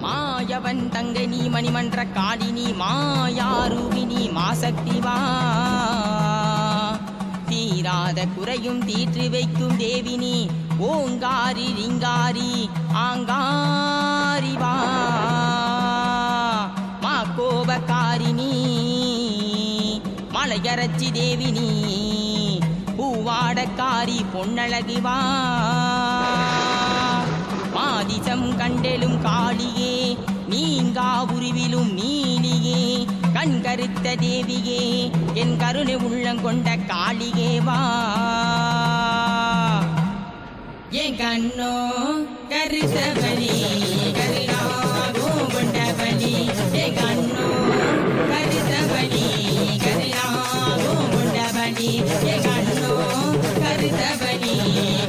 மாயவன் தங்கை நீ மணிமன்ற காளினி மாயாரூபினி மாசக்தி வா தீராத குறையும் தீற்று வைக்கும் தேவினி ஓங்காரி ரிங்காரி ஆங்காரி வா மா கோபக்காரினி மலையரச்சி தேவினி பூவாடக்காரி பொன்னழகி வா மாதிசம் கண்டெலும் காளியே நீங்கா உருவிலும் நீலியே கண் கருத்த தேவியே என் கருணை உள்ளங்கொண்ட காளியே வா என் கண்ணோ கருத்தவனி கருணாகோ கொண்டவனி என் கண்ணோ கருத்தவனி கருணாகோ கொண்டவனி என் கண்ணோ கருத்தவனி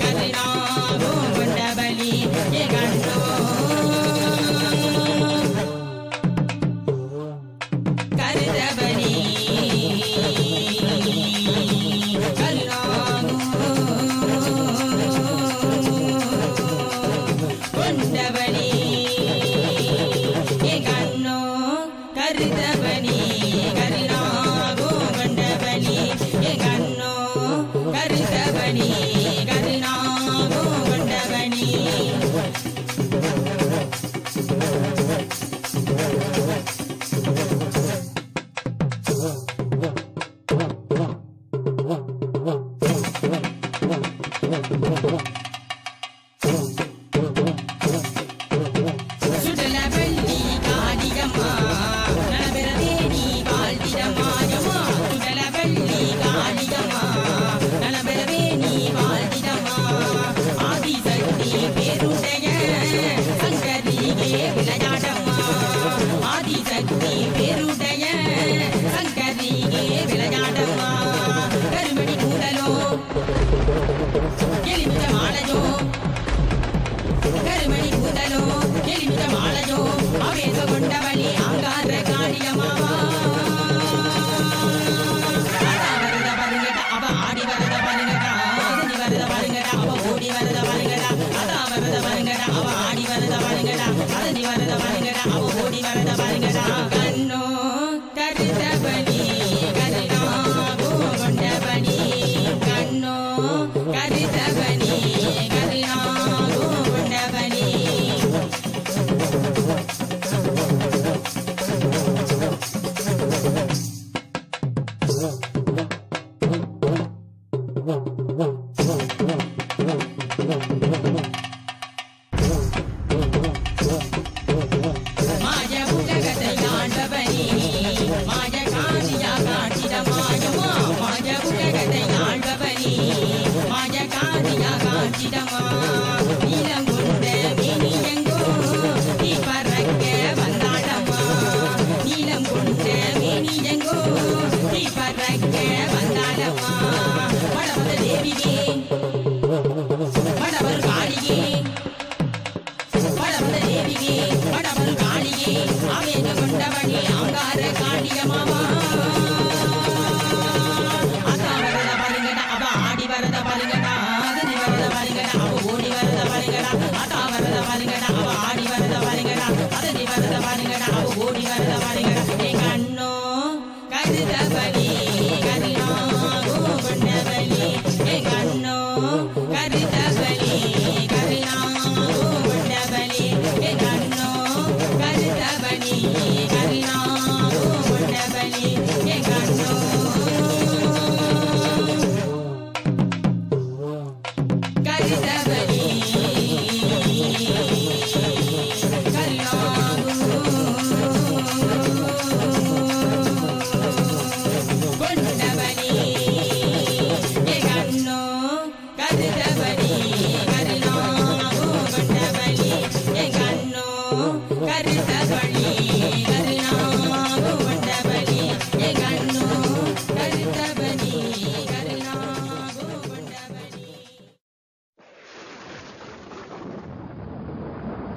கருணாகோ கொண்டவனி என் கண்ணோ கருத்தவனி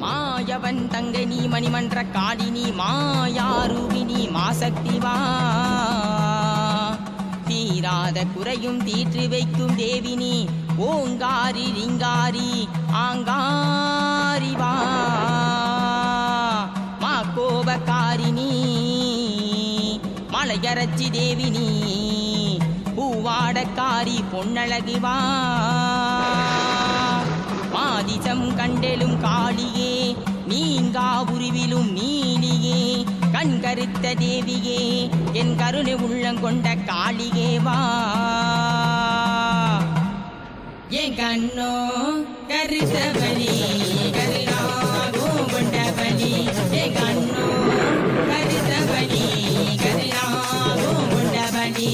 மாயவன் தங்கை நீ மணிமன்ற காளினி மாயாரூபினி மாசக்தி வா தீராத குறையும் தீற்று வைக்கும் தேவினி ஓங்காரி ரிங்காரி ஆங்காரி வா பழையரச்சி தேவி நீ பூவாடக்காரி பொன்னழகி வா மாதிசம் கண்டெலும் காளியே நீங்கா உருவிலும் நீலியே கண் கருத்த தேவியே என் கருணை உள்ளங்கொண்ட காளியே வா என் கண்ணோ கருத்தவழி கருணாகும் கொண்டவழி என் கண்ணோ கருத்தவழி கருணாகும் கொண்டவழி